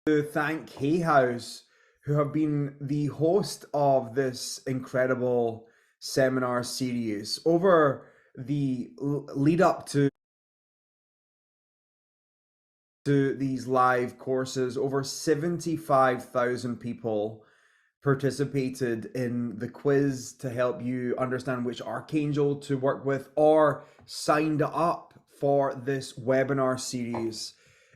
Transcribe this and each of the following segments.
To thank Hay House, who have been the host of this incredible seminar series over the lead up to these live courses. Over 75,000 people participated in the quiz to help you understand which archangel to work with, or signed up for this webinar series.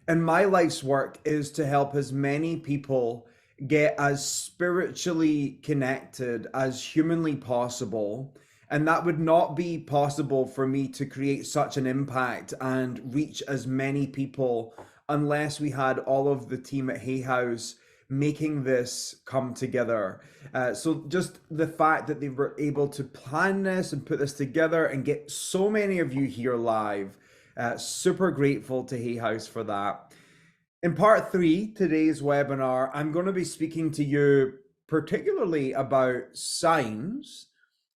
And my life's work is to help as many people get as spiritually connected as humanly possible. And that would not be possible for me to create such an impact and reach as many people unless we had all of the team at Hay House making this come together. So just the fact that they were able to plan this and put this together and get so many of you here live, super grateful to Hay House for that. In part 3, today's webinar, I'm going to be speaking to you particularly about signs,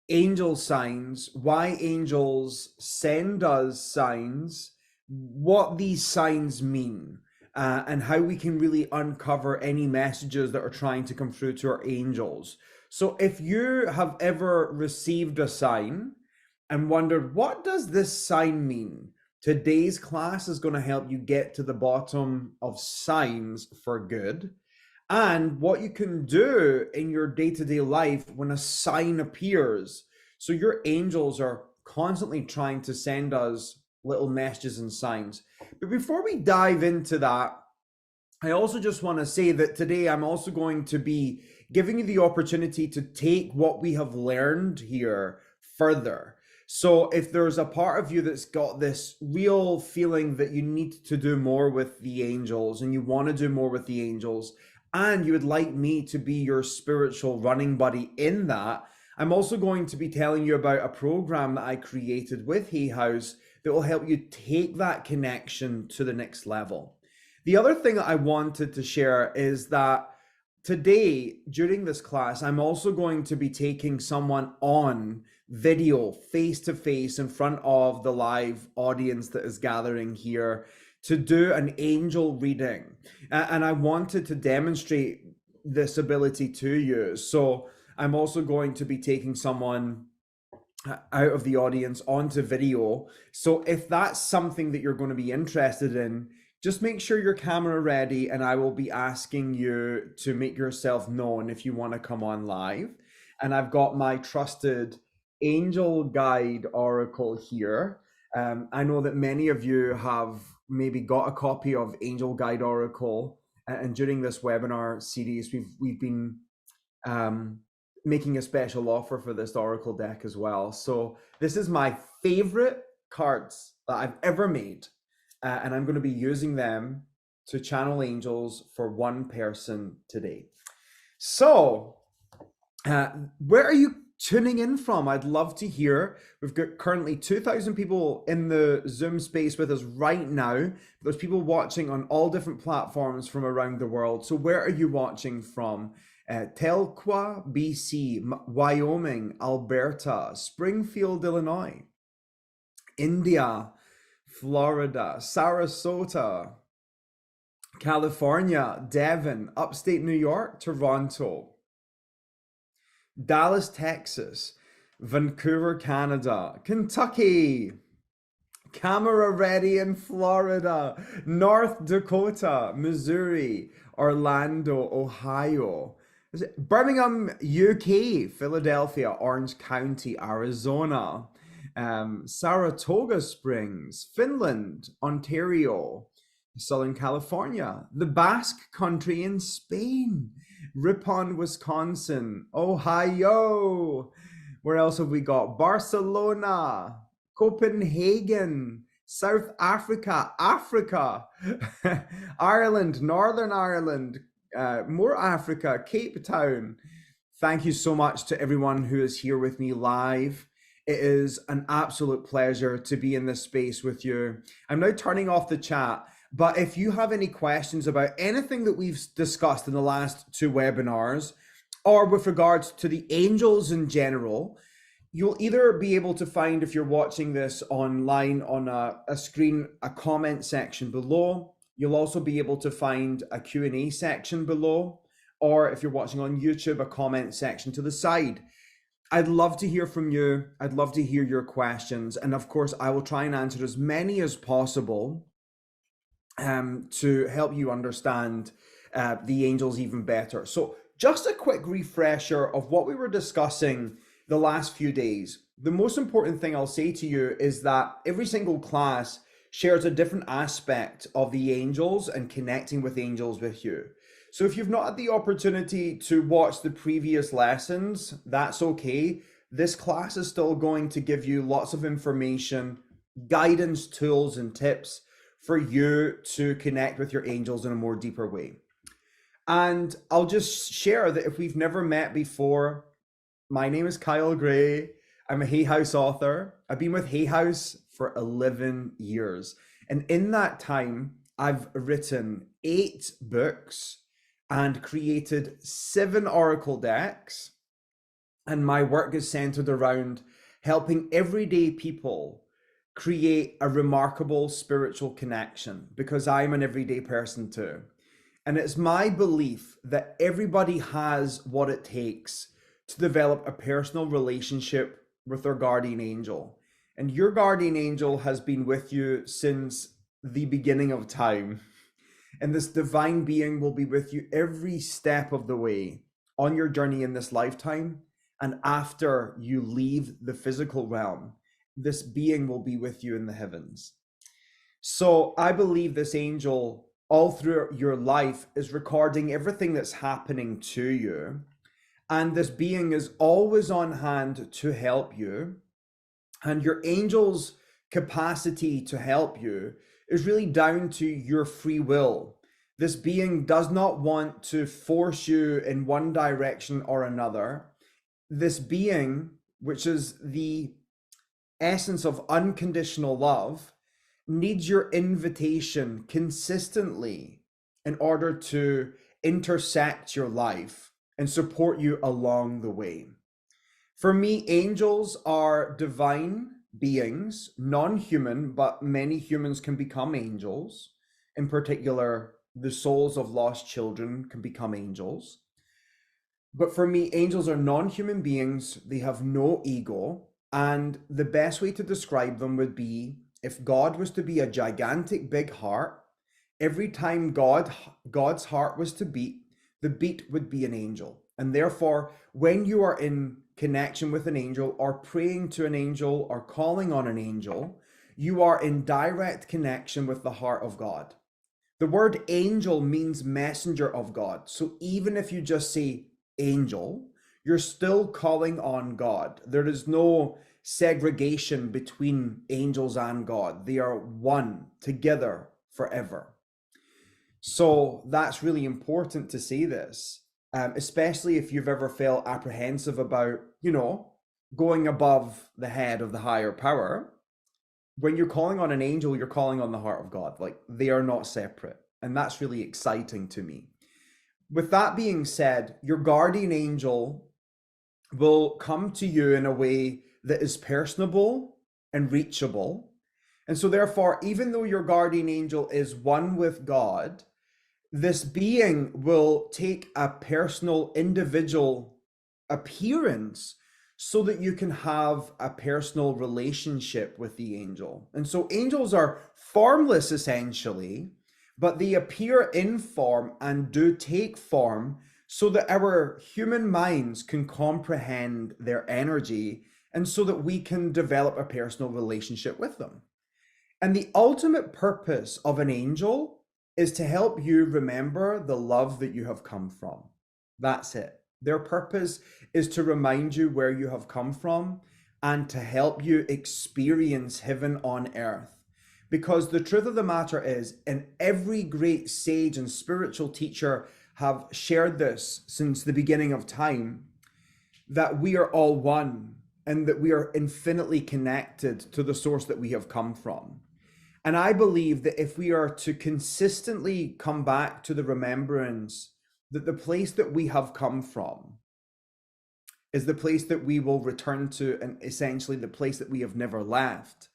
angel signs, why angels send us signs, what these signs mean, and how we can really uncover any messages that are trying to come through to our angels. So if you have ever received a sign and wondered, what does this sign mean? Today's class is going to help you get to the bottom of signs for good and what you can do in your day-to-day life when a sign appears. So your angels are constantly trying to send us little messages and signs. But before we dive into that, I also just want to say that today I'm also going to be giving you the opportunity to take what we have learned here further. So if there's a part of you that's got this real feeling that you need to do more with the angels and you want to do more with the angels, and you would like me to be your spiritual running buddy in that, I'm also going to be telling you about a program that I created with Hay House that will help you take that connection to the next level. The other thing that I wanted to share is that today, during this class, I'm also going to be taking someone on video, face-to-face, in front of the live audience that is gathering here to do an angel reading. And I wanted to demonstrate this ability to you. So I'm also going to be taking someone out of the audience onto video. So if that's something that you're going to be interested in, just make sure your camera ready, and I will be asking you to make yourself known if you want to come on live. And I've got my trusted angel guide oracle here. I know that many of you have maybe got a copy of Angel Guide Oracle, and during this webinar series, we've been making a special offer for this oracle deck as well. So this is my favorite cards that I've ever made. And I'm going to be using them to channel angels for one person today. So, where are you tuning in from? I'd love to hear. We've got currently 2,000 people in the Zoom space with us right now. There's people watching on all different platforms from around the world. So where are you watching from? Telqua, BC, Wyoming, Alberta, Springfield, Illinois, India, Florida, Sarasota, California, Devon, upstate New York, Toronto, Dallas, Texas, Vancouver, Canada, Kentucky, Camera Ready in Florida, North Dakota, Missouri, Orlando, Ohio, Birmingham, UK, Philadelphia, Orange County, Arizona, Saratoga Springs, Finland, Ontario, Southern California, the Basque Country in Spain, Ripon, Wisconsin, Ohio. Where else have we got? Barcelona, Copenhagen, South Africa, Ireland, Northern Ireland, more Africa, Cape Town. Thank you so much to everyone who is here with me live. It is an absolute pleasure to be in this space with you. I'm now turning off the chat, but if you have any questions about anything that we've discussed in the last 2 webinars, or with regards to the angels in general, you'll either be able to find, if you're watching this online on a screen, a comment section below, You'll also be able to find a Q&A section below, or if you're watching on YouTube, a comment section to the side. I'd love to hear from you. I'd love to hear your questions. And of course, I will try and answer as many as possible to help you understand the angels even better. So just a quick refresher of what we were discussing the last few days. The most important thing I'll say to you is that every single class shares a different aspect of the angels and connecting with angels with you. So if you've not had the opportunity to watch the previous lessons, that's okay. This class is still going to give you lots of information, guidance, tools, and tips for you to connect with your angels in a more deeper way. And I'll just share that if we've never met before, my name is Kyle Gray. I'm a Hay House author. I've been with Hay House for 11 years. And in that time, I've written 8 books and created 7 oracle decks. And my work is centered around helping everyday people create a remarkable spiritual connection, because I'm an everyday person too. And it's my belief that everybody has what it takes to develop a personal relationship with their guardian angel. And your guardian angel has been with you since the beginning of time. And this divine being will be with you every step of the way on your journey in this lifetime. And after you leave the physical realm, this being will be with you in the heavens. So I believe this angel all through your life is recording everything that's happening to you. And this being is always on hand to help you. And your angel's capacity to help you is really down to your free will. This being does not want to force you in one direction or another. This being, which is the essence of unconditional love, needs your invitation consistently in order to intersect your life and support you along the way. For me, angels are divine beings, non-human, but many humans can become angels. In particular, the souls of lost children can become angels. But for me, angels are non-human beings. They have no ego. And the best way to describe them would be if God was to be a gigantic big heart, every time God's heart was to beat, the beat would be an angel. And therefore, when you are in connection with an angel or praying to an angel or calling on an angel, you are in direct connection with the heart of God. The word angel means messenger of God. So even if you just say angel, you're still calling on God. There is no segregation between angels and God. They are one together forever. So that's really important to say this, especially if you've ever felt apprehensive about, going above the head of the higher power. When you're calling on an angel, you're calling on the heart of God. Like, they are not separate. And that's really exciting to me. With that being said, your guardian angel will come to you in a way that is personable and reachable. And so therefore, even though your guardian angel is one with God, this being will take a personal, individual appearance so that you can have a personal relationship with the angel. And so angels are formless essentially, but they appear in form and do take form so that our human minds can comprehend their energy and so that we can develop a personal relationship with them. And the ultimate purpose of an angel is to help you remember the love that you have come from. That's it. Their purpose is to remind you where you have come from and to help you experience heaven on earth. Because the truth of the matter is, and every great sage and spiritual teacher have shared this since the beginning of time, that we are all one and that we are infinitely connected to the source that we have come from. And I believe that if we are to consistently come back to the remembrance that the place that we have come from is the place that we will return to, and essentially the place that we have never left,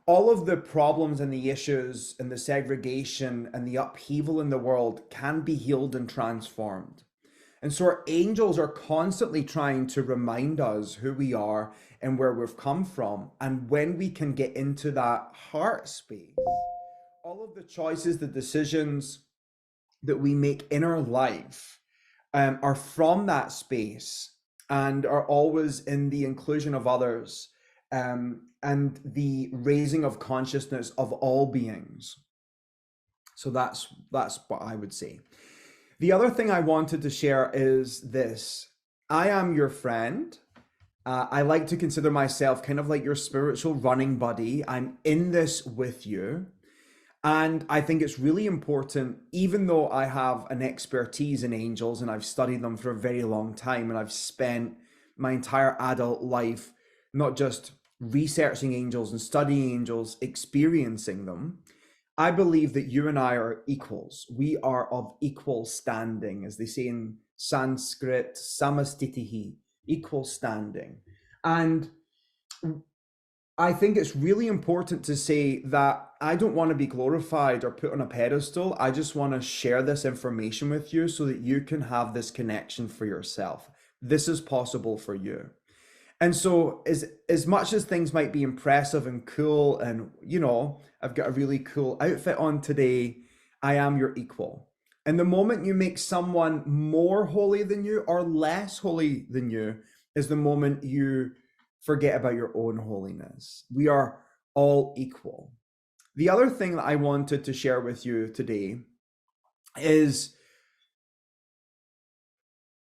all of the problems and the issues and the segregation and the upheaval in the world can be healed and transformed. And so our angels are constantly trying to remind us who we are and where we've come from. And when we can get into that heart space, all of the choices, the decisions that we make in our life are from that space and are always in the inclusion of others, and the raising of consciousness of all beings. So that's what I would say. The other thing I wanted to share is this. I am your friend. I like to consider myself kind of like your spiritual running buddy. I'm in this with you. And I think it's really important, even though I have an expertise in angels and I've studied them for a very long time, and I've spent my entire adult life not just researching angels and studying angels, experiencing them. I believe that you and I are equals. We are of equal standing, as they say in Sanskrit, samastitihi, equal standing. And I think it's really important to say that I don't want to be glorified or put on a pedestal. I just want to share this information with you so that you can have this connection for yourself. This is possible for you. And so as much as things might be impressive and cool, and I've got a really cool outfit on today, I am your equal. And the moment you make someone more holy than you or less holy than you is the moment you forget about your own holiness. We are all equal. The other thing that I wanted to share with you today is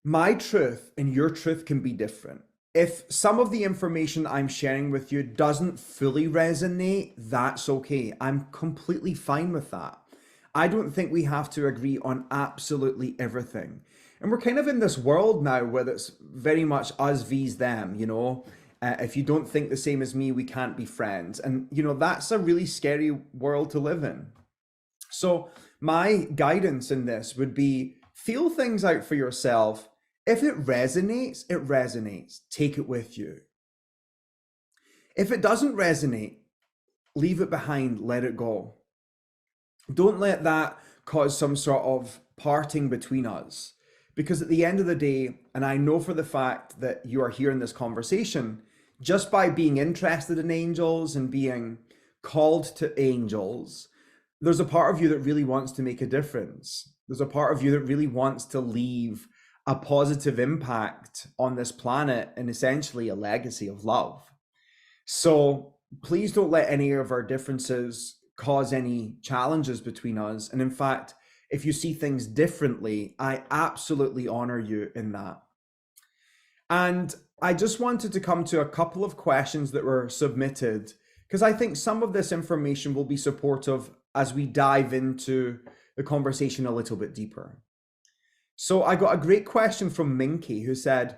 my truth and your truth can be different. If some of the information I'm sharing with you doesn't fully resonate, that's okay. I'm completely fine with that. I don't think we have to agree on absolutely everything. And we're kind of in this world now where it's very much us vs them, if you don't think the same as me, we can't be friends. And, that's a really scary world to live in. So my guidance in this would be feel things out for yourself. If it resonates, it resonates. Take it with you. If it doesn't resonate, leave it behind, let it go. Don't let that cause some sort of parting between us. Because at the end of the day, and I know for the fact that you are here in this conversation, just by being interested in angels and being called to angels, there's a part of you that really wants to make a difference. There's a part of you that really wants to leave a positive impact on this planet and essentially a legacy of love. So please don't let any of our differences cause any challenges between us. And in fact, if you see things differently, I absolutely honor you in that. And I just wanted to come to a couple of questions that were submitted, because I think some of this information will be supportive as we dive into the conversation a little bit deeper. So I got a great question from Minky, who said,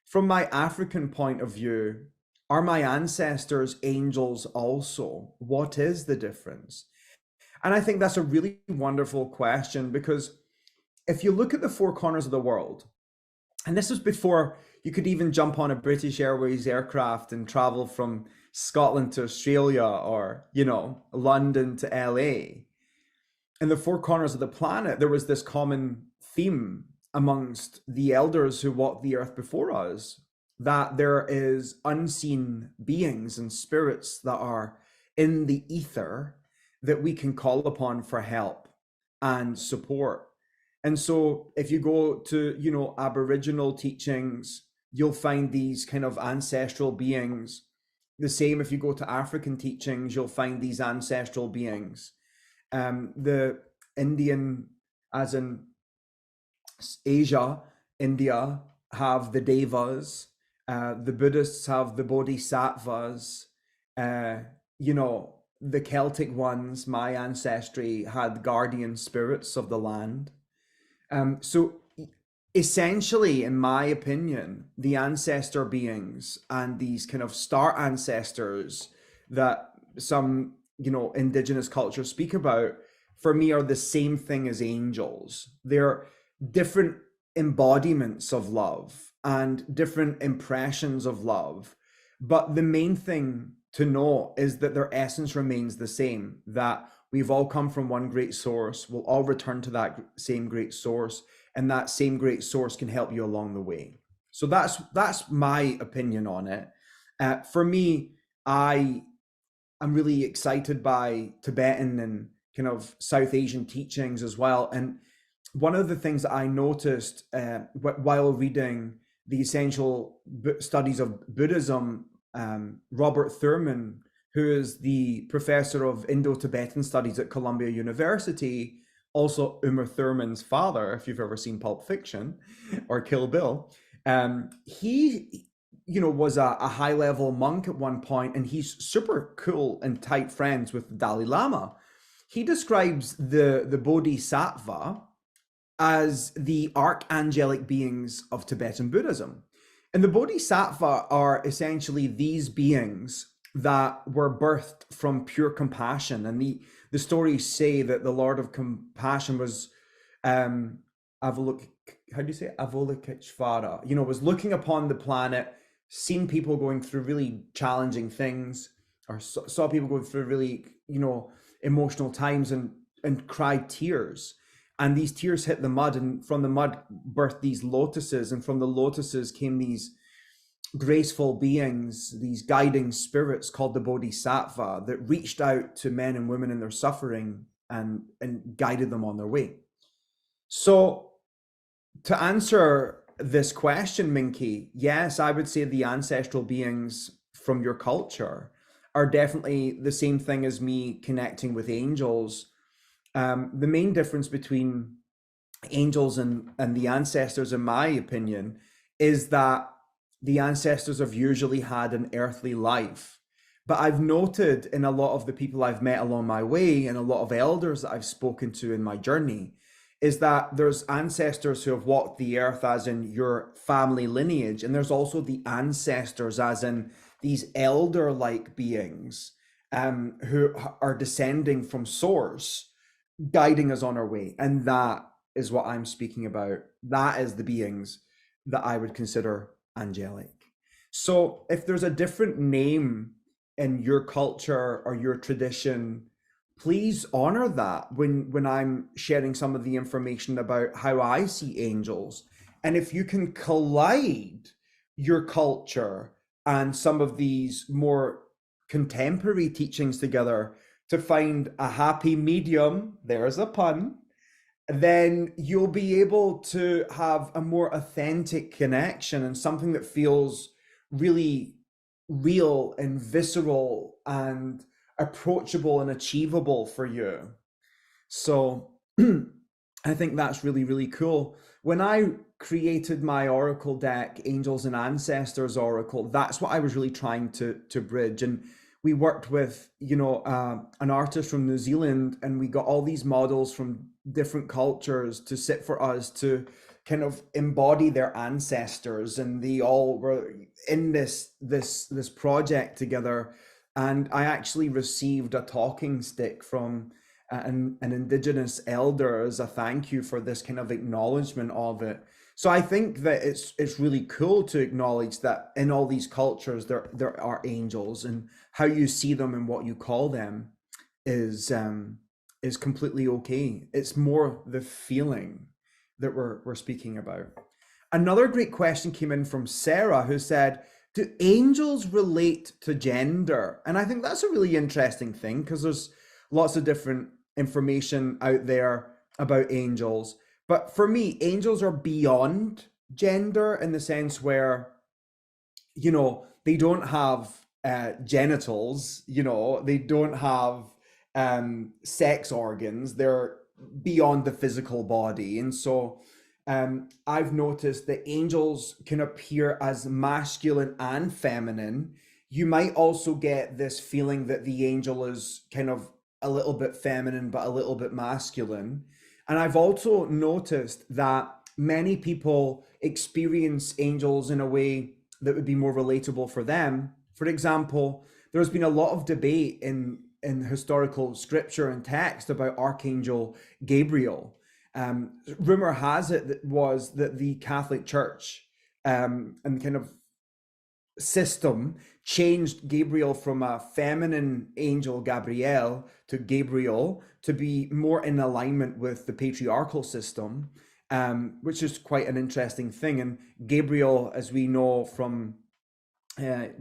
from my African point of view, are my ancestors angels also? What is the difference? And I think that's a really wonderful question, because if you look at the four corners of the world, and this was before you could even jump on a British Airways aircraft and travel from Scotland to Australia, or, London to LA. In the four corners of the planet, there was this common theme amongst the elders who walked the earth before us, that there is unseen beings and spirits that are in the ether that we can call upon for help and support. And so if you go to, Aboriginal teachings, you'll find these kind of ancestral beings. The same if you go to African teachings, you'll find these ancestral beings. The Indian, as in Asia, India, have the Devas. The Buddhists have the Bodhisattvas. The Celtic ones, my ancestry, had guardian spirits of the land. So essentially, in my opinion, the ancestor beings and these kind of star ancestors that some, indigenous cultures speak about, for me, are the same thing as angels. They're different embodiments of love and different impressions of love. But the main thing to know is that their essence remains the same, that we've all come from one great source, we'll all return to that same great source, and that same great source can help you along the way. So that's my opinion on it. For me, I'm really excited by Tibetan and kind of South Asian teachings as well. And one of the things that I noticed while reading the essential studies of Buddhism, Robert Thurman, who is the professor of Indo-Tibetan studies at Columbia University, also Uma Thurman's father, if you've ever seen Pulp Fiction or Kill Bill, he was a high level monk at one point, and he's super cool and tight friends with the Dalai Lama. He describes the Bodhisattva as the archangelic beings of Tibetan Buddhism. And the Bodhisattva are essentially these beings that were birthed from pure compassion. And the stories say that the Lord of Compassion was Avalokiteshvara, was looking upon the planet, seen people going through really challenging things, or saw people going through really, emotional times, and cried tears. And these tears hit the mud, and from the mud birthed these lotuses, and from the lotuses came these graceful beings, these guiding spirits called the Bodhisattva, that reached out to men and women in their suffering and guided them on their way. So to answer this question, Minky, yes, I would say the ancestral beings from your culture are definitely the same thing as me connecting with angels. The main difference between angels and the ancestors, in my opinion, is that the ancestors have usually had an earthly life. But I've noted in a lot of the people I've met along my way, and a lot of elders that I've spoken to in my journey, is that there's ancestors who have walked the earth as in your family lineage, and there's also the ancestors as in these elder-like beings who are descending from source, guiding us on our way. And that is what I'm speaking about. That is the beings that I would consider angelic. So if there's a different name in your culture or your tradition, please honor that when I'm sharing some of the information about how I see angels. And if you can collide your culture and some of these more contemporary teachings together to find a happy medium, there's a pun, then you'll be able to have a more authentic connection and something that feels really real and visceral and approachable and achievable for you. So I think that's really, really cool. When I created my oracle deck, Angels and Ancestors Oracle, that's what I was really trying to bridge. And we worked with, an artist from New Zealand, and we got all these models from different cultures to sit for us to kind of embody their ancestors, and they all were in this project together. And I actually received a talking stick from an indigenous elder as a thank you for this kind of acknowledgement of it. So I think that it's really cool to acknowledge that in all these cultures there are angels, and how you see them and what you call them is completely okay. It's more the feeling that we're speaking about. Another great question came in from Sarah, who said, do angels relate to gender? And I think that's a really interesting thing, because there's lots of different information out there about angels. But for me, angels are beyond gender in the sense where, they don't have genitals, they don't have sex organs. They're beyond the physical body. And so I've noticed that angels can appear as masculine and feminine. You might also get this feeling that the angel is kind of a little bit feminine, but a little bit masculine. And I've also noticed that many people experience angels in a way that would be more relatable for them. For example, there's been a lot of debate in historical scripture and text about Archangel Gabriel. Rumor has it that the Catholic Church and kind of system changed Gabriel from a feminine angel, Gabrielle, to Gabriel to be more in alignment with the patriarchal system, which is quite an interesting thing. And Gabriel, as we know from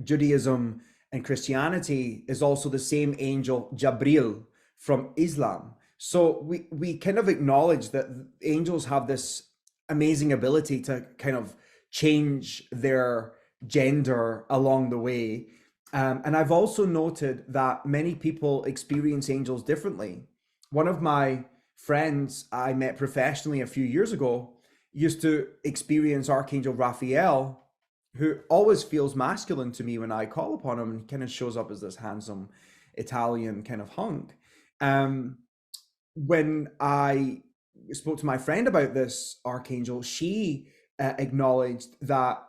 Judaism and Christianity, is also the same angel, Jabril, from Islam. So we kind of acknowledge that angels have this amazing ability to kind of change their gender along the way. And I've also noted that many people experience angels differently. One of my friends I met professionally a few years ago used to experience Archangel Raphael, who always feels masculine to me when I call upon him, and he kind of shows up as this handsome Italian kind of hunk. Um, when I spoke to my friend about this archangel, she acknowledged that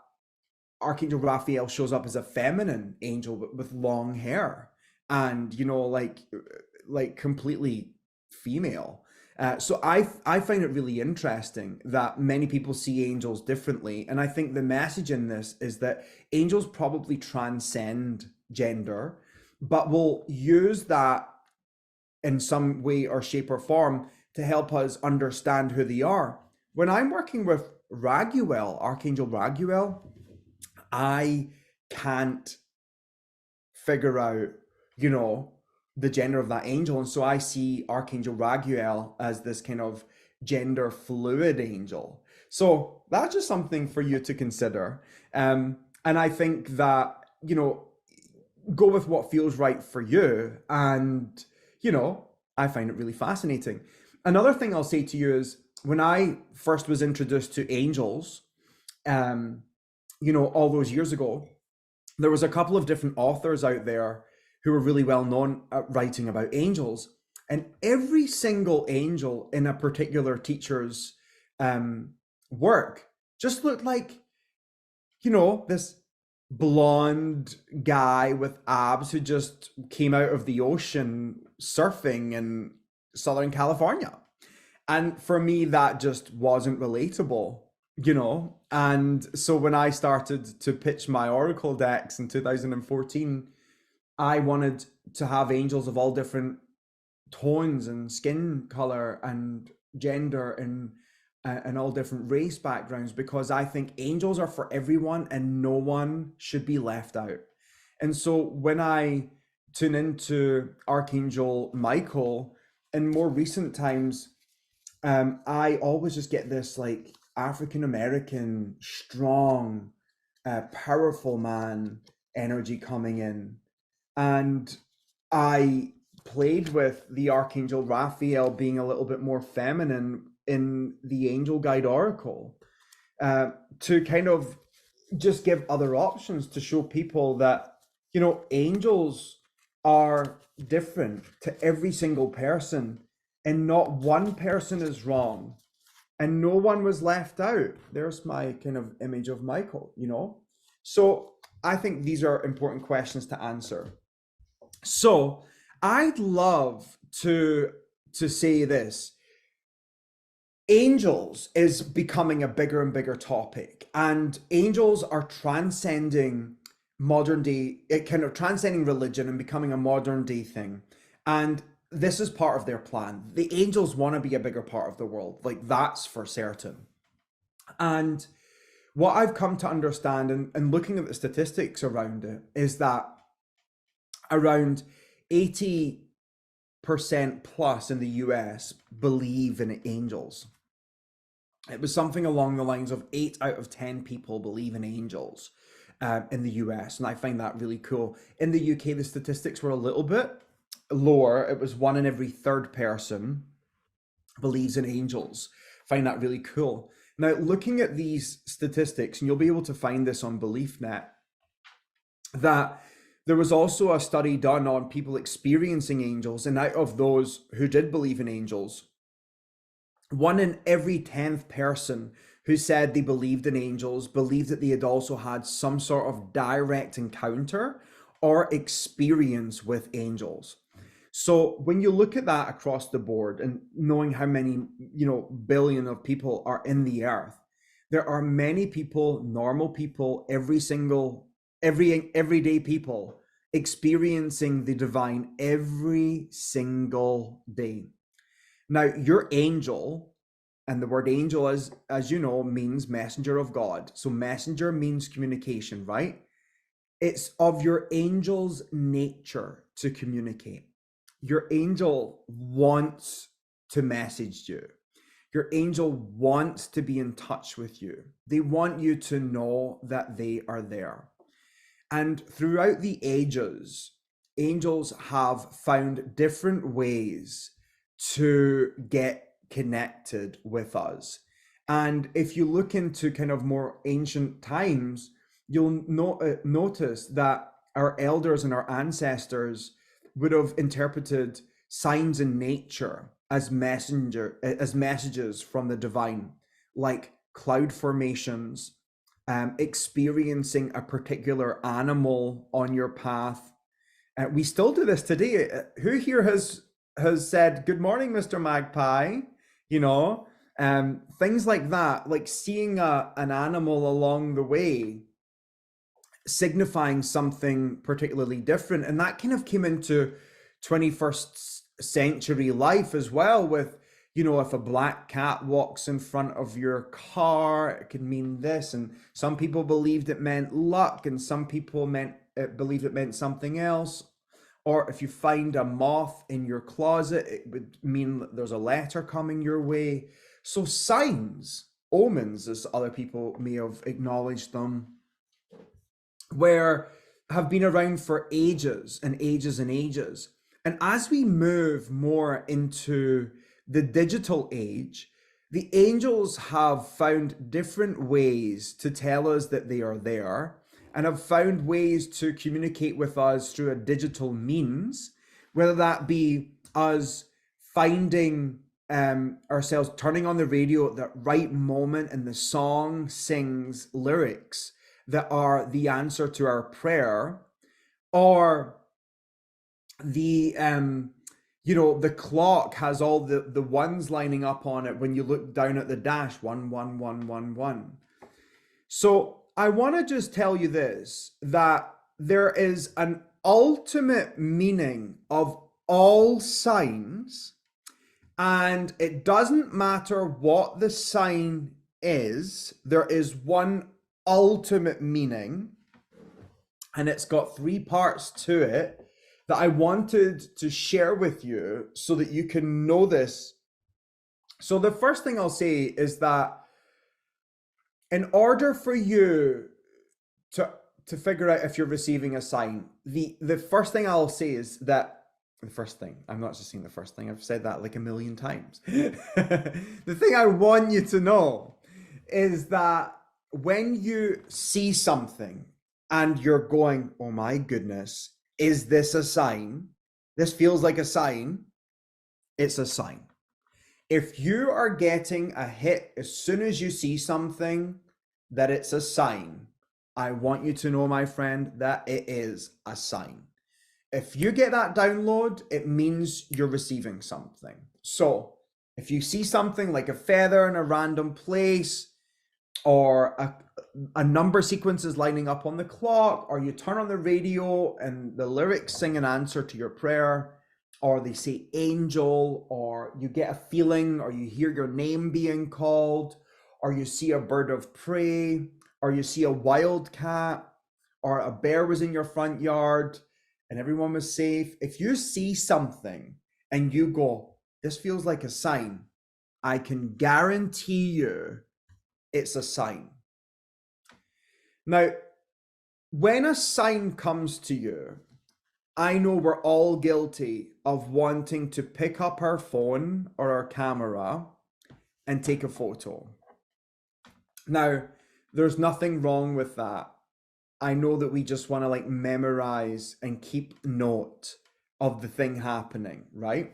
Archangel Raphael shows up as a feminine angel but with long hair, and like completely female. So I find it really interesting that many people see angels differently, and I think the message in this is that angels probably transcend gender, but will use that in some way or shape or form to help us understand who they are. When I'm working with Raguel, Archangel Raguel, I can't figure out, you know, the gender of that angel. And so I see Archangel Raguel as this kind of gender fluid angel. So that's just something for you to consider. And I think that, go with what feels right for you. And, I find it really fascinating. Another thing I'll say to you is when I first was introduced to angels, um, all those years ago, there was a couple of different authors out there who were really well known at writing about angels, and every single angel in a particular teacher's work just looked like, this blonde guy with abs who just came out of the ocean surfing in Southern California. And for me, that just wasn't relatable, And so when I started to pitch my Oracle decks in 2014, I wanted to have angels of all different tones and skin color and gender and all different race backgrounds, because I think angels are for everyone and no one should be left out. And so when I tune into Archangel Michael in more recent times, I always just get this like African American, strong, powerful man energy coming in. And I played with the Archangel Raphael being a little bit more feminine in the Angel Guide Oracle, to kind of just give other options to show people that, angels are different to every single person, and not one person is wrong and no one was left out. There's my kind of image of Michael. So I think these are important questions to answer. So I'd love to say this. Angels is becoming a bigger and bigger topic, and angels are transcending modern day, it kind of transcending religion and becoming a modern day thing. And this is part of their plan. The angels want to be a bigger part of the world, like that's for certain. And what I've come to understand, and looking at the statistics around it, is that around 80% plus in the US believe in angels. It was something along the lines of 8 out of 10 people believe in angels in the US. And I find that really cool. In the UK, the statistics were a little bit lower. It was 1 in every 3rd person believes in angels. I find that really cool. Now, looking at these statistics, and you'll be able to find this on BeliefNet, that there was also a study done on people experiencing angels, and out of those who did believe in angels, 1 in every 10th person who said they believed in angels believed that they had also had some sort of direct encounter or experience with angels. So when you look at that across the board, and knowing how many, billion of people are in the earth, there are many people, normal people, every single everyday people experiencing the divine every single day. Now, your angel, and the word angel, as you know, means messenger of God. So messenger means communication, right? It's of your angel's nature to communicate. Your angel wants to message you. Your angel wants to be in touch with you. They want you to know that they are there. And throughout the ages, angels have found different ways to get connected with us. And if you look into kind of more ancient times, you'll notice that our elders and our ancestors would have interpreted signs in nature as messages from the divine, like cloud formations, experiencing a particular animal on your path. We still do this today. Who here has said, "Good morning, Mr. Magpie"? You know, things like that, like seeing an animal along the way, signifying something particularly different. And that kind of came into 21st century life as well, with, you know, if a black cat walks in front of your car, it could mean this. And some people believed it meant luck, and some people believed it meant something else. Or if you find a moth in your closet, it would mean that there's a letter coming your way. So signs, omens, as other people may have acknowledged them, have been around for ages and ages and ages. And as we move more into the digital age, the angels have found different ways to tell us that they are there, and have found ways to communicate with us through a digital means, whether that be us finding ourselves turning on the radio at the right moment and the song sings lyrics that are the answer to our prayer, or the the clock has all the ones lining up on it when you look down at the dash, 11111. So I want to just tell you this, that there is an ultimate meaning of all signs, and it doesn't matter what the sign is, there is one ultimate meaning, and it's got three parts to it that I wanted to share with you so that you can know this. So the first thing I'll say is that in order for you to figure out if you're receiving a sign, the first thing I'll say is that the first thing, I'm not just saying the first thing, I've said that like a million times. The thing I want you to know is that when you see something and you're going, oh my goodness, is this a sign? This feels like a sign. It's a sign. If you are getting a hit as soon as you see something that it's a sign, I want you to know, my friend, that it is a sign. If you get that download, it means you're receiving something. So if you see something like a feather in a random place, or a number sequence is lining up on the clock, or you turn on the radio and the lyrics sing an answer to your prayer, or they say angel, or you get a feeling, or you hear your name being called, or you see a bird of prey, or you see a wildcat, or a bear was in your front yard and everyone was safe. If you see something and you go, this feels like a sign, I can guarantee you it's a sign. Now, when a sign comes to you, I know we're all guilty of wanting to pick up our phone or our camera and take a photo. Now, there's nothing wrong with that. I know that we just want to like memorize and keep note of the thing happening, right?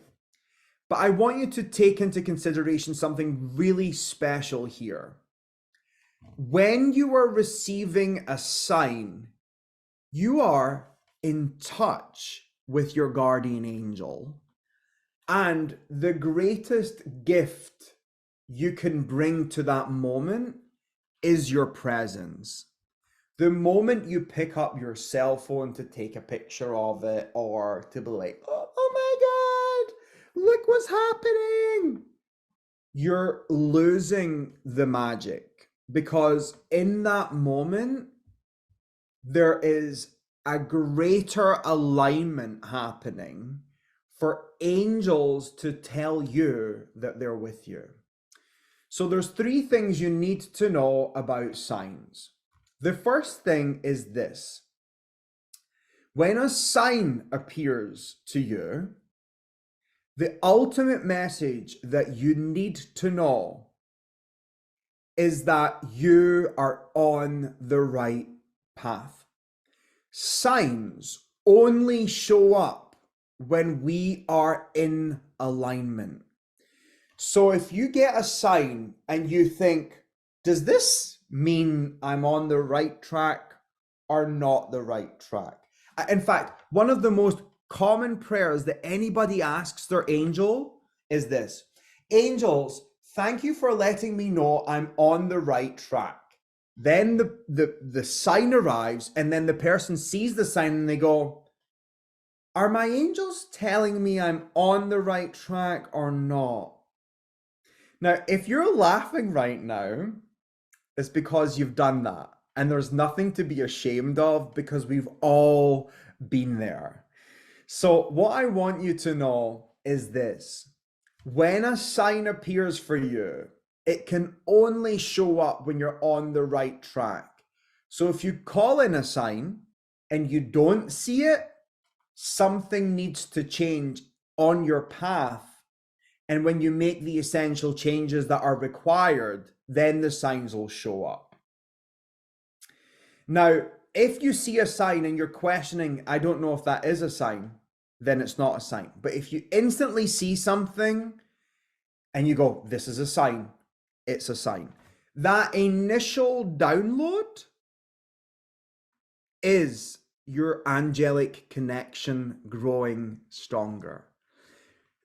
But I want you to take into consideration something really special here. When you are receiving a sign, you are in touch with your guardian angel, and the greatest gift you can bring to that moment is your presence. The moment you pick up your cell phone to take a picture of it or to be like, oh my God, look what's happening, you're losing the magic, because in that moment, there is a greater alignment happening for angels to tell you that they're with you. So there's three things you need to know about signs. The first thing is this: when a sign appears to you, the ultimate message that you need to know is that you are on the right path. Signs only show up when we are in alignment. So if you get a sign and you think, does this mean I'm on the right track or not the right track? In fact, one of the most common prayers that anybody asks their angel is this: angels, thank you for letting me know I'm on the right track. Then the sign arrives, and then the person sees the sign and they go, are my angels telling me I'm on the right track or not? Now, if you're laughing right now, it's because you've done that. And there's nothing to be ashamed of, because we've all been there. So what I want you to know is this: when a sign appears for you, it can only show up when you're on the right track. So if you call in a sign and you don't see it, something needs to change on your path. And when you make the essential changes that are required, then the signs will show up. Now, if you see a sign and you're questioning, I don't know if that is a sign, then it's not a sign. But if you instantly see something and you go, this is a sign, it's a sign. That initial download is your angelic connection growing stronger.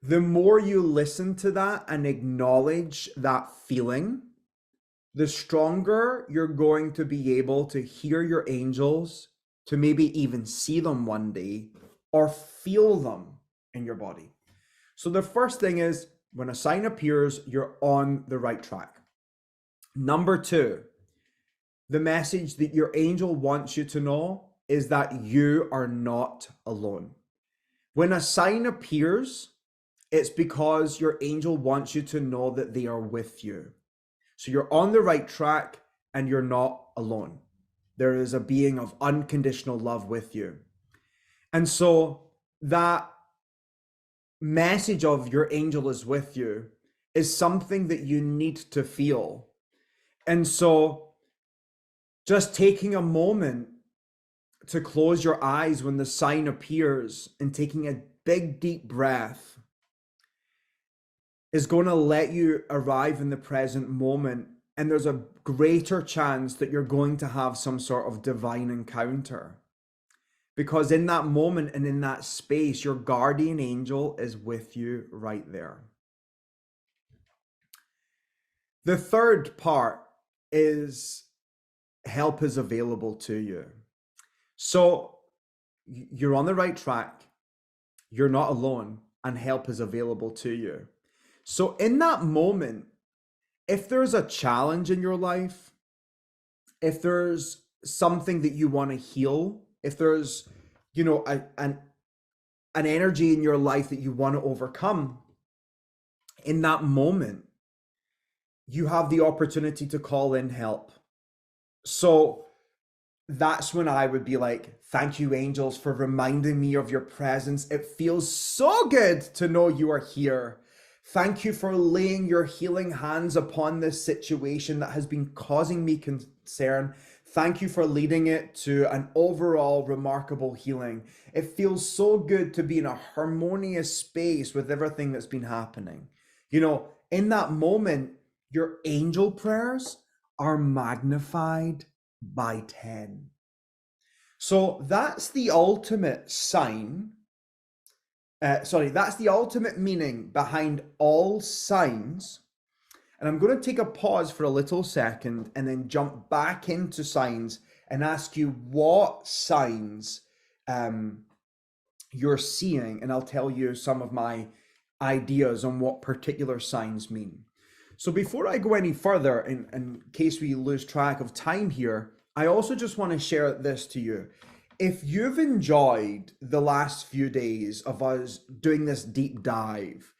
The more you listen to that and acknowledge that feeling, the stronger you're going to be able to hear your angels, to maybe even see them one day or feel them in your body. So the first thing is, when a sign appears, you're on the right track. Number two, the message that your angel wants you to know is that you are not alone. When a sign appears, it's because your angel wants you to know that they are with you. So you're on the right track and you're not alone. There is a being of unconditional love with you. And so that message of your angel is with you is something that you need to feel. And so just taking a moment to close your eyes when the sign appears and taking a big, deep breath is going to let you arrive in the present moment. And there's a greater chance that you're going to have some sort of divine encounter. Because in that moment and in that space, your guardian angel is with you right there. The third part is help is available to you. So you're on the right track, you're not alone, and help is available to you. So in that moment, if there's a challenge in your life, if there's something that you want to heal, if there's, an energy in your life that you want to overcome, in that moment, you have the opportunity to call in help. So that's when I would be like, thank you, angels, for reminding me of your presence. It feels so good to know you are here. Thank you for laying your healing hands upon this situation that has been causing me concern. Thank you for leading it to an overall remarkable healing. It feels so good to be in a harmonious space with everything that's been happening. In that moment, your angel prayers are magnified by 10. So that's the ultimate sign. That's the ultimate meaning behind all signs. And I'm going to take a pause for a little second and then jump back into signs and ask you what signs you're seeing, and I'll tell you some of my ideas on what particular signs mean. So before I go any further, in case we lose track of time here, I also just want to share this to you. If you've enjoyed the last few days of us doing this deep dive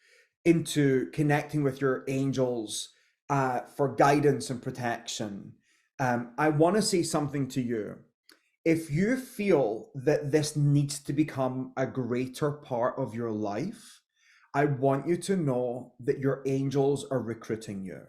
into connecting with your angels for guidance and protection, I want to say something to you. If you feel that this needs to become a greater part of your life, I want you to know that your angels are recruiting you.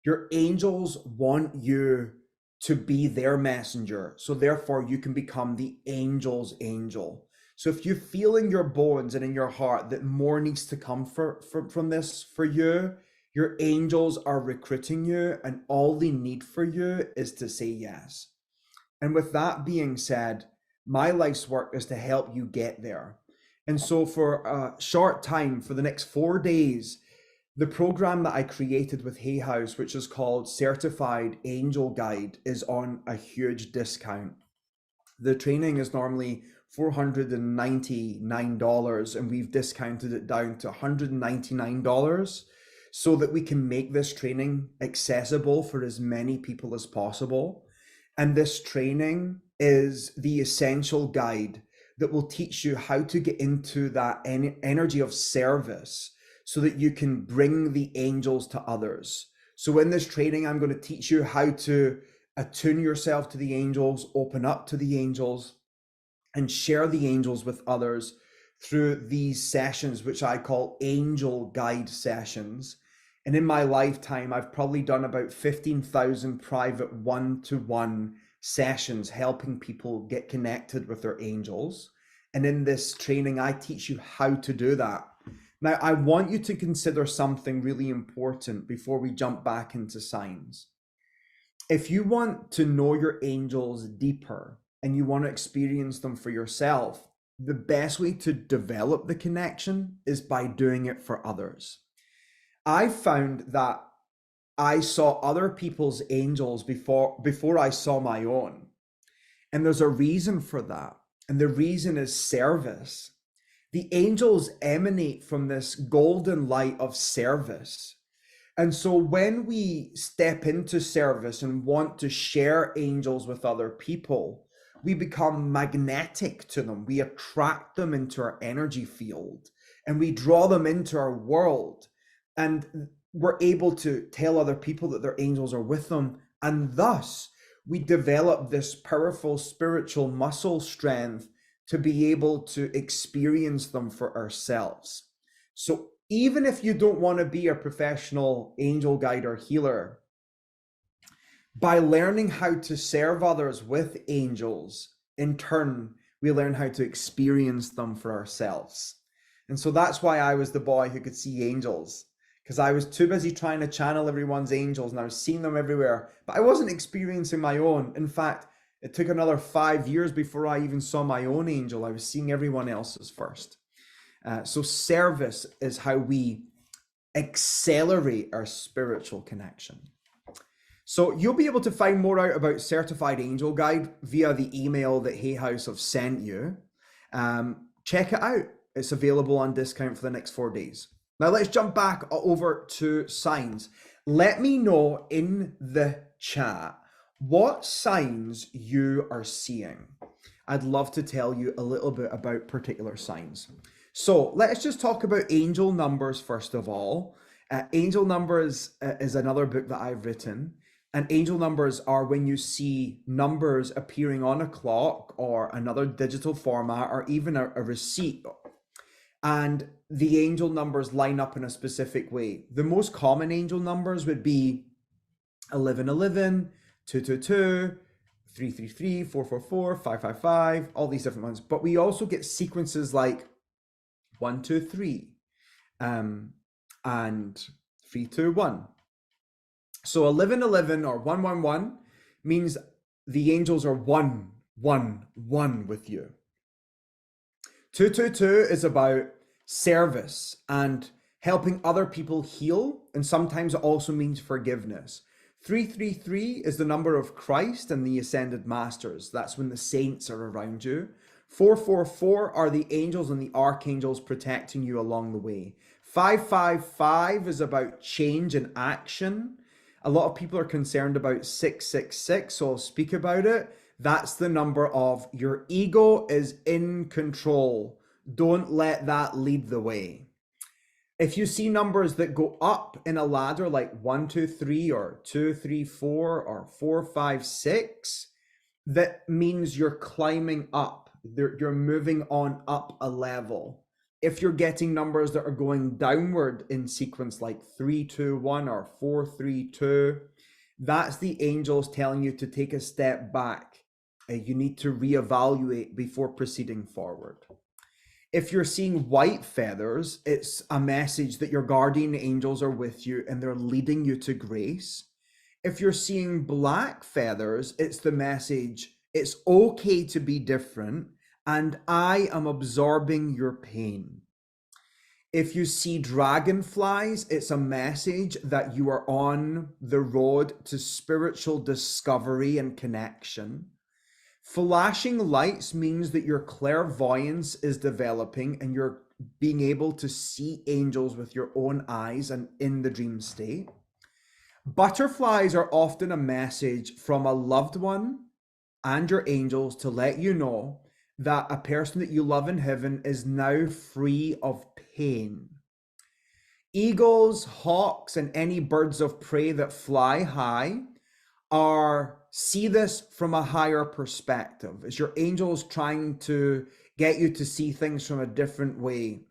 Your angels want you to be their messenger. So therefore you can become the angel's angel. So if you feel in your bones and in your heart that more needs to come from this for you, your angels are recruiting you, and all they need for you is to say yes. And with that being said, my life's work is to help you get there. And so for a short time, for the next 4 days, the program that I created with Hay House, which is called Certified Angel Guide, is on a huge discount. The training is normally $499, and we've discounted it down to $199 so that we can make this training accessible for as many people as possible. And this training is the essential guide that will teach you how to get into that energy of service so that you can bring the angels to others. So in this training, I'm going to teach you how to attune yourself to the angels, open up to the angels, and share the angels with others through these sessions, which I call angel guide sessions. And in my lifetime, I've probably done about 15,000 private one-to-one sessions helping people get connected with their angels. And in this training, I teach you how to do that. Now, I want you to consider something really important before we jump back into signs. If you want to know your angels deeper and you want to experience them for yourself, the best way to develop the connection is by doing it for others. I found that I saw other people's angels before I saw my own. And there's a reason for that. And the reason is service. The angels emanate from this golden light of service. And so when we step into service and want to share angels with other people, we become magnetic to them. We attract them into our energy field and we draw them into our world. And we're able to tell other people that their angels are with them. And thus, we develop this powerful spiritual muscle strength to be able to experience them for ourselves. So even if you don't want to be a professional angel guide or healer, by learning how to serve others with angels, in turn, we learn how to experience them for ourselves. And so that's why I was the boy who could see angels, because I was too busy trying to channel everyone's angels and I was seeing them everywhere, but I wasn't experiencing my own. In fact, it took another 5 years before I even saw my own angel. I was seeing everyone else's first. So service is how we accelerate our spiritual connection. So you'll be able to find more out about Certified Angel Guide via the email that Hay House have sent you. Check it out. It's available on discount for the next 4 days. Now let's jump back over to signs. Let me know in the chat what signs you are seeing. I'd love to tell you a little bit about particular signs. So let's just talk about angel numbers first of all. Angel Numbers is another book that I've written. And angel numbers are when you see numbers appearing on a clock or another digital format or even a receipt. And the angel numbers line up in a specific way. The most common angel numbers would be 1111, 222, 333, 444, 555, all these different ones. But we also get sequences like 123 and 321. So 1111 or 111 means the angels are one with you. 222 is about service and helping other people heal, and sometimes it also means forgiveness. 333 is the number of Christ and the ascended masters. That's when the saints are around you. 444 are the angels and the archangels protecting you along the way. 555 is about change and action. A lot of people are concerned about 666, so I'll speak about it. That's the number of your ego is in control. Don't let that lead the way. If you see numbers that go up in a ladder like 1, 2, 3 or 2, 3, 4 or 4, 5, 6, that means you're climbing up. You're moving on up a level. If you're getting numbers that are going downward in sequence like 3, 2, 1 or 4, 3, 2, that's the angels telling you to take a step back. You need to reevaluate before proceeding forward. If you're seeing white feathers, it's a message that your guardian angels are with you and they're leading you to grace. If you're seeing black feathers, it's the message, it's okay to be different, and I am absorbing your pain. If you see dragonflies, it's a message that you are on the road to spiritual discovery and connection. Flashing lights means that your clairvoyance is developing and you're being able to see angels with your own eyes and in the dream state. Butterflies are often a message from a loved one and your angels to let you know that a person that you love in heaven is now free of pain. Eagles, hawks, and any birds of prey that fly high see this from a higher perspective. It's your angels trying to get you to see things from a different way,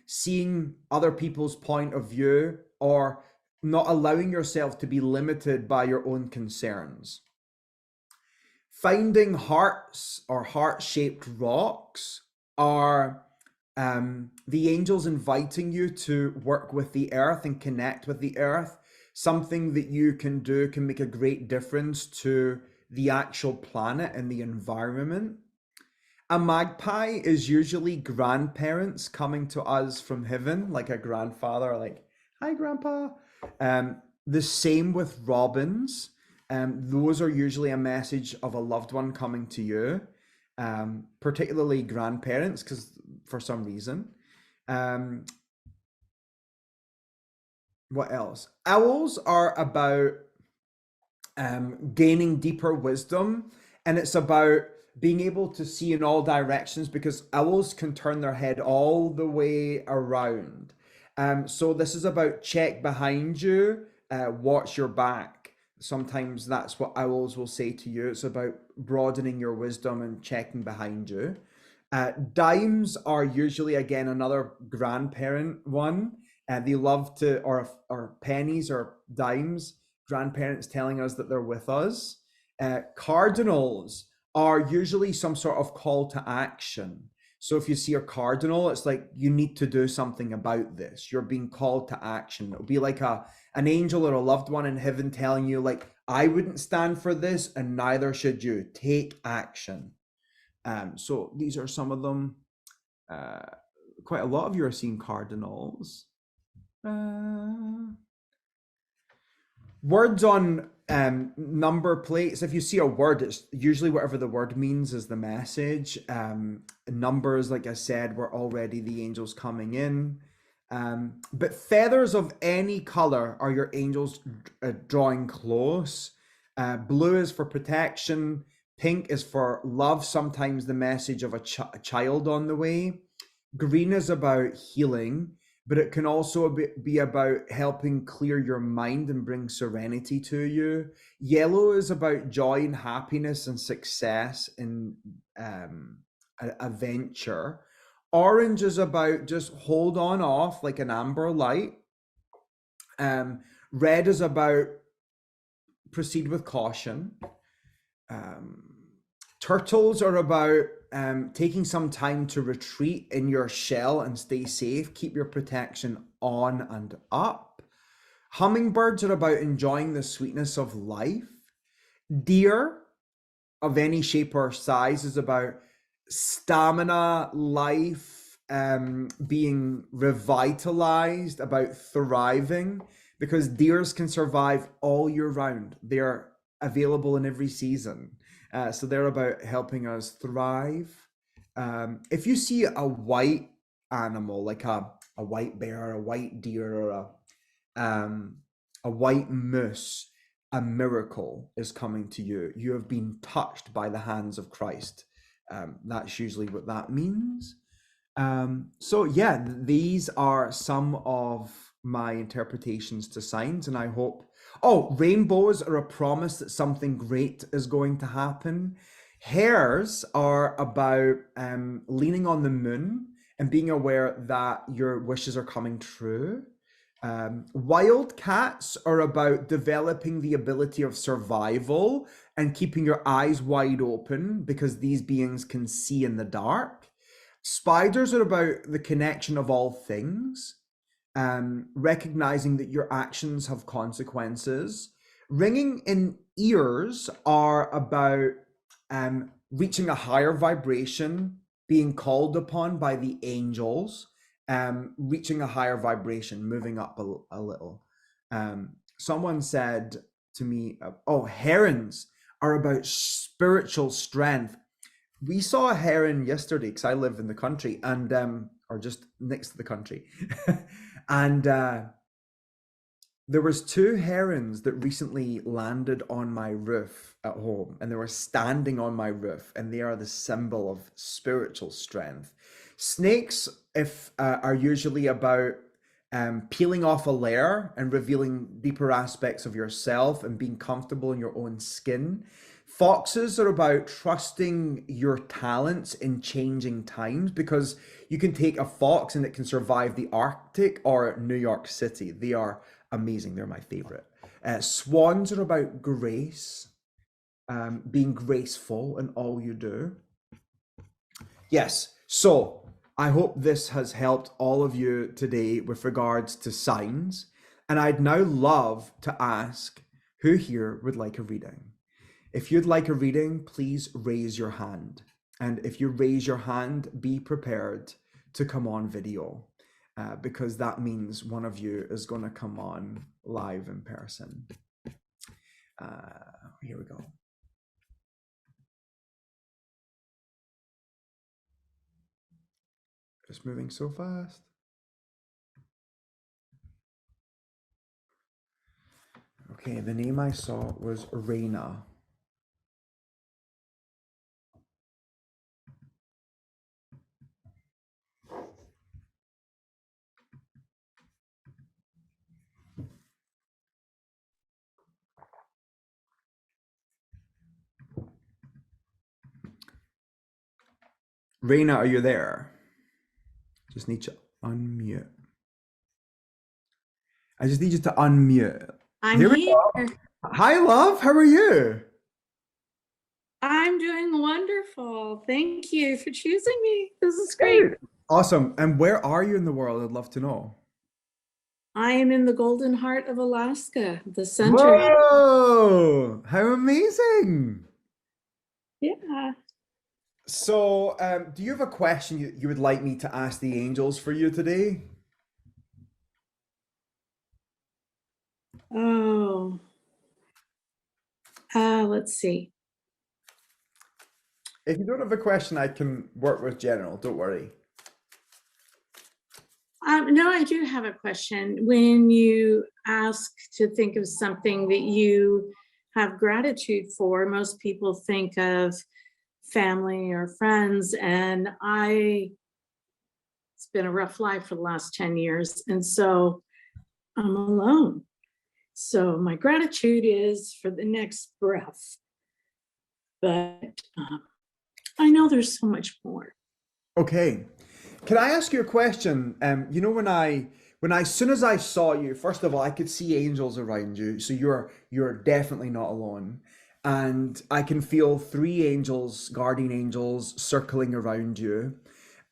seeing other people's point of view, or not allowing yourself to be limited by your own concerns. Finding hearts or heart-shaped rocks are the angels inviting you to work with the earth and connect with the earth. Something that you can do can make a great difference to the actual planet and the environment. A magpie is usually grandparents coming to us from heaven, like a grandfather, like, hi, Grandpa. The same with robins. Those are usually a message of a loved one coming to you, particularly grandparents, because for some reason. What else? Owls are about gaining deeper wisdom, and it's about being able to see in all directions, because owls can turn their head all the way around. So this is about check behind you, watch your back. Sometimes that's what owls will say to you. It's about broadening your wisdom and checking behind you. Dimes are usually, again, another grandparent one. They love to, or pennies or dimes, grandparents telling us that they're with us. Cardinals are usually some sort of call to action. So if you see a cardinal, it's like you need to do something about this. You're being called to action. It'll be like an angel or a loved one in heaven telling you, like, I wouldn't stand for this and neither should you. Take action. So these are some of them. Quite a lot of you are seeing cardinals. Words on number plates. If you see a word, it's usually whatever the word means is the message. Numbers, like I said, were already the angels coming in. But feathers of any color are your angels drawing close. Blue is for protection. Pink is for love, sometimes the message of a child on the way. Green is about healing, but it can also be about helping clear your mind and bring serenity to you. Yellow is about joy and happiness and success in a venture. Orange is about just hold on off like an amber light. Red is about proceed with caution. Turtles are about taking some time to retreat in your shell and stay safe. Keep your protection on and up. Hummingbirds are about enjoying the sweetness of life. Deer of any shape or size is about stamina, life, being revitalized, about thriving. because deers can survive all year round. They're available in every season. So they're about helping us thrive. If you see a white animal, like a white bear, a white deer, or um, a white moose, a miracle is coming to you. You have been touched by the hands of Christ. That's usually what that means. So yeah, these are some of my interpretations to signs, and I hope. Oh, rainbows are a promise that something great is going to happen. Hares are about leaning on the moon and being aware that your wishes are coming true. Wild cats are about developing the ability of survival and keeping your eyes wide open because these beings can see in the dark. Spiders are about the connection of all things, recognizing that your actions have consequences. Ringing in ears are about reaching a higher vibration, being called upon by the angels, reaching a higher vibration, moving up a little. Someone said to me, oh, herons are about spiritual strength. We saw a heron yesterday because I live in the country and or just next to the country. And there was two herons that recently landed on my roof at home, and they were standing on my roof, and they are the symbol of spiritual strength. Snakes, if are usually about peeling off a layer and revealing deeper aspects of yourself and being comfortable in your own skin. Foxes are about trusting your talents in changing times, because you can take a fox and it can survive the Arctic or New York City. They are amazing. They're my favorite. Swans are about grace, being graceful in all you do. Yes, so I hope this has helped all of you today with regards to signs. And I'd now love to ask who here would like a reading. If you'd like a reading, please raise your hand. And if you raise your hand, be prepared to come on video, because that means one of you is going to come on live in person. Here we go. Just moving so fast. Okay, the name I saw was Reina. Reina, are you there? Just need to unmute. I just need you to unmute. I'm here. Hi, love. How are you? I'm doing wonderful. Thank you for choosing me. This is great. Awesome. And where are you in the world? I'd love to know. I am in the Golden Heart of Alaska, the center. Whoa! How amazing! Yeah. So, do you have a question you would like me to ask the angels for you today? Oh. Let's see. If you don't have a question, I can work with general. Don't worry. No, I do have a question. When you ask to think of something that you have gratitude for, most people think of family or friends, and it's been a rough life for the last 10 years, and so I'm alone. So my gratitude is for the next breath, but I know there's so much more. Okay. Can I ask you a question? You know, as soon as I saw you, first of all, I could see angels around you, so you're definitely not alone. And I can feel three angels, guardian angels, circling around you.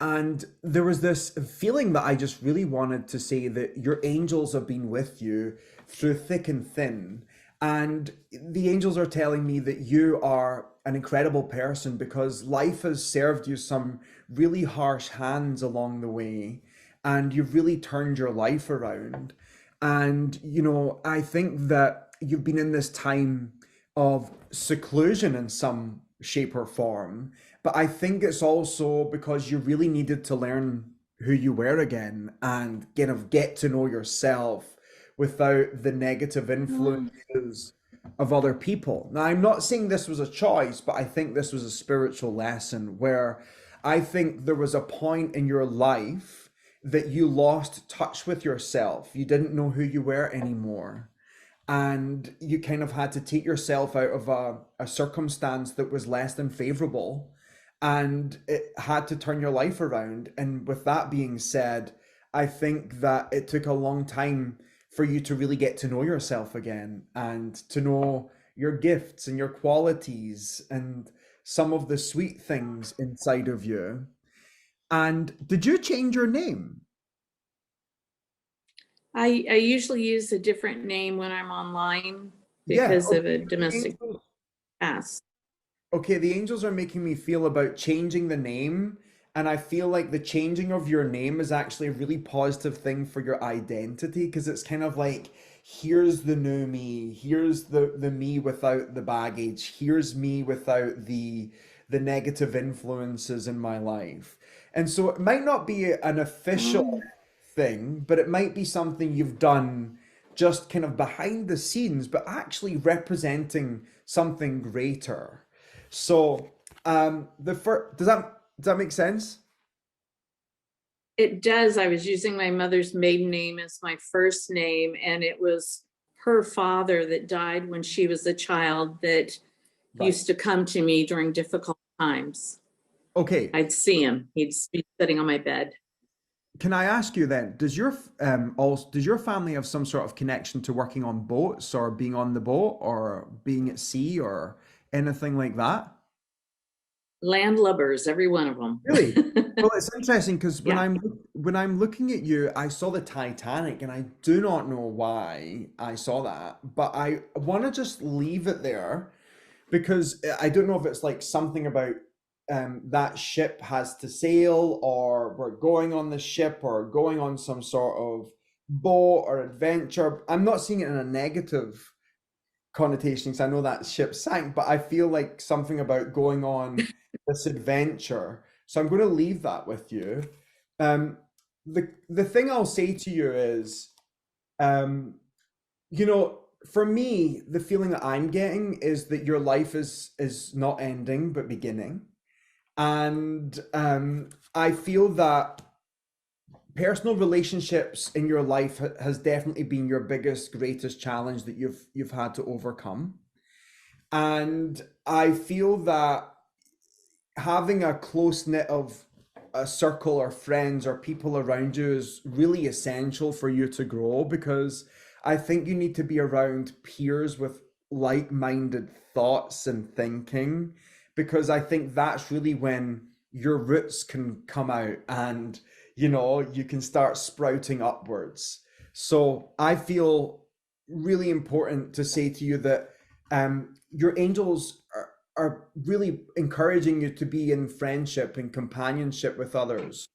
And there was this feeling that I just really wanted to say that your angels have been with you through thick and thin. And the angels are telling me that you are an incredible person because life has served you some really harsh hands along the way, and you've really turned your life around. And, I think that you've been in this time of seclusion in some shape or form, but I think it's also because you really needed to learn who you were again and kind of get to know yourself without the negative Mm. influences of other people. Now, I'm not saying this was a choice, but I think this was a spiritual lesson where I think there was a point in your life that you lost touch with yourself. You didn't know who you were anymore. And you kind of had to take yourself out of a circumstance that was less than favorable. And it had to turn your life around. And with that being said, I think that it took a long time for you to really get to know yourself again and to know your gifts and your qualities and some of the sweet things inside of you. And did you change your name? I usually use a different name when I'm online Yeah, because of okay. a domestic past. Okay, the angels are making me feel about changing the name, and I feel like the changing of your name is actually a really positive thing for your identity because it's kind of like here's the new me, here's the me without the baggage, here's me without the negative influences in my life. And so it might not be an official Oh, thing, but it might be something you've done just kind of behind the scenes, but actually representing something greater. So, the first does that make sense? it does. I was using my mother's maiden name as my first name, and it was her father that died when she was a child that Right. used to come to me during difficult times. Okay. I'd see him. He'd be sitting on my bed. Can I ask you then, does your family have some sort of connection to working on boats or being on the boat or being at sea or anything like that? Landlubbers, every one of Really? them. Well, it's interesting because when Yeah. I'm looking at you, I saw the Titanic, and I do not know why I saw that, but I want to just leave it there because I don't know if it's like something about that ship has to sail, or we're going on the ship, or going on some sort of boat or adventure. I'm not seeing it in a negative connotations. I know that ship sank, but I feel like something about going on this adventure. So I'm going to leave that with you. Um, the thing I'll say to you is, um, for me, the feeling that I'm getting is that your life is not ending but beginning, and I feel that personal relationships in your life has definitely been your biggest, greatest challenge that you've had to overcome. And I feel that having a close knit of a circle or friends or people around you is really essential for you to grow, because I think you need to be around peers with like-minded thoughts and thinking, because I think that's really when your roots can come out and you can start sprouting upwards. So I feel really important to say to you that your angels are really encouraging you to be in friendship and companionship with others.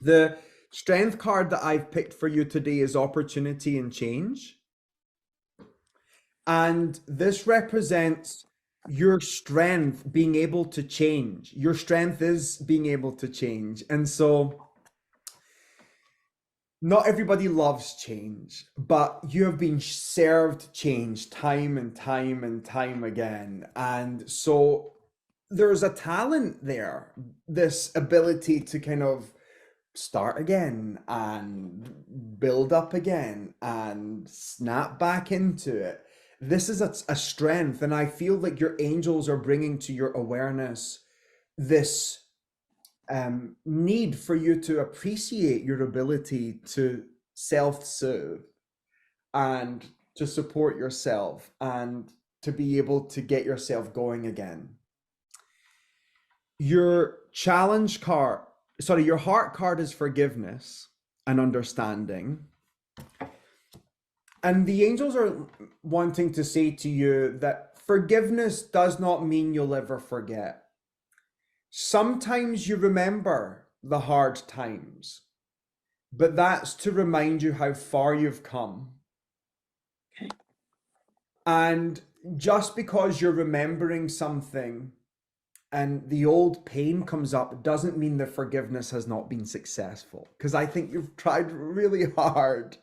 The strength card that I've picked for you today is opportunity and change. And this represents your strength being able to change. Your strength is being able to change. And so not everybody loves change, but you have been served change time and time and time again. And so there's a talent there, this ability to kind of start again and build up again and snap back into it. This is a strength, and I feel like your angels are bringing to your awareness this need for you to appreciate your ability to self-serve and to support yourself and to be able to get yourself going again. Your challenge card, sorry, your heart card is forgiveness and understanding. And the angels are wanting to say to you that forgiveness does not mean you'll ever forget. Sometimes you remember the hard times, but that's to remind you how far you've come. Okay. And just because you're remembering something and the old pain comes up doesn't mean the forgiveness has not been successful. Because I think you've tried really hard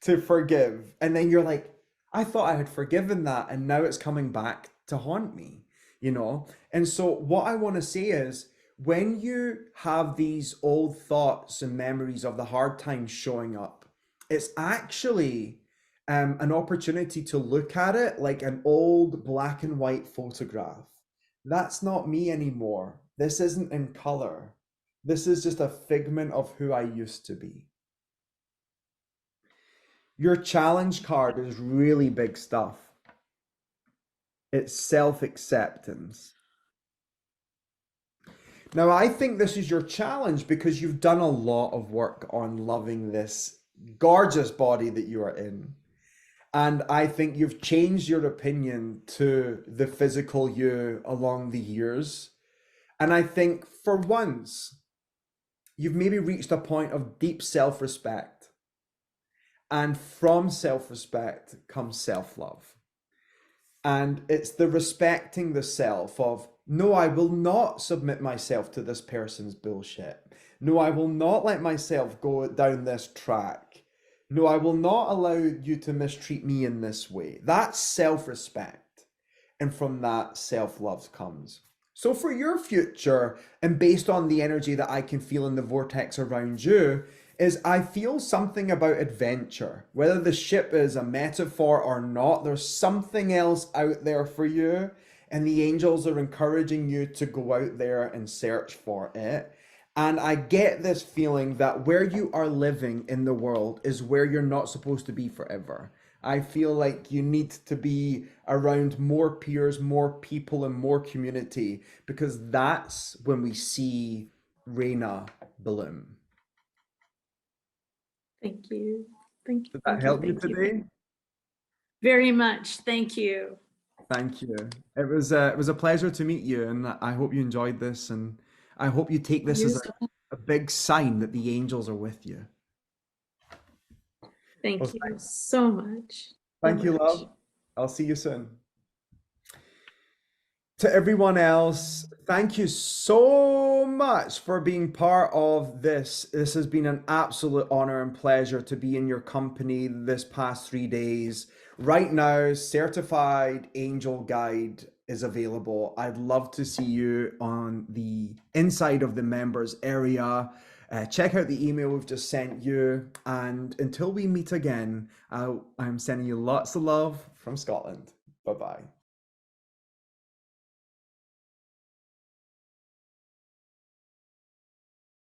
to forgive. And then you're like, I thought I had forgiven that. And now it's coming back to haunt me, you know? And so what I want to say is, when you have these old thoughts and memories of the hard times showing up, it's actually an opportunity to look at it like an old black and white photograph. That's not me anymore. This isn't in color. This is just a figment of who I used to be. Your challenge card is really big stuff. It's self-acceptance. Now, I think this is your challenge because you've done a lot of work on loving this gorgeous body that you are in. And I think you've changed your opinion to the physical you along the years. And I think for once, you've maybe reached a point of deep self-respect. And from self-respect comes self-love. And it's the respecting the self of, no, I will not submit myself to this person's bullshit. No, I will not let myself go down this track. No, I will not allow you to mistreat me in this way. That's self-respect. And from that, self-love comes. So for your future, and based on the energy that I can feel in the vortex around you, is I feel something about adventure. Whether the ship is a metaphor or not, there's something else out there for you. And the angels are encouraging you to go out there and search for it. And I get this feeling that where you are living in the world is where you're not supposed to be forever. I feel like you need to be around more peers, more people, and more community, because that's when we see Reina bloom. Thank you. Thank you. Did that help you today? Very much. Thank you. Thank you. It was a pleasure to meet you, and I hope you enjoyed this, and I hope you take this as a big sign that the angels are with you. Thank you so much. Thank you, love. I'll see you soon. To everyone else, thank you so much for being part of this. This has been an absolute honor and pleasure to be in your company this past 3 days. Right now, Certified Angel Guide is available. I'd love to see you on the inside of the members area. Check out the email we've just sent you. And until we meet again, I'm sending you lots of love from Scotland. Bye-bye.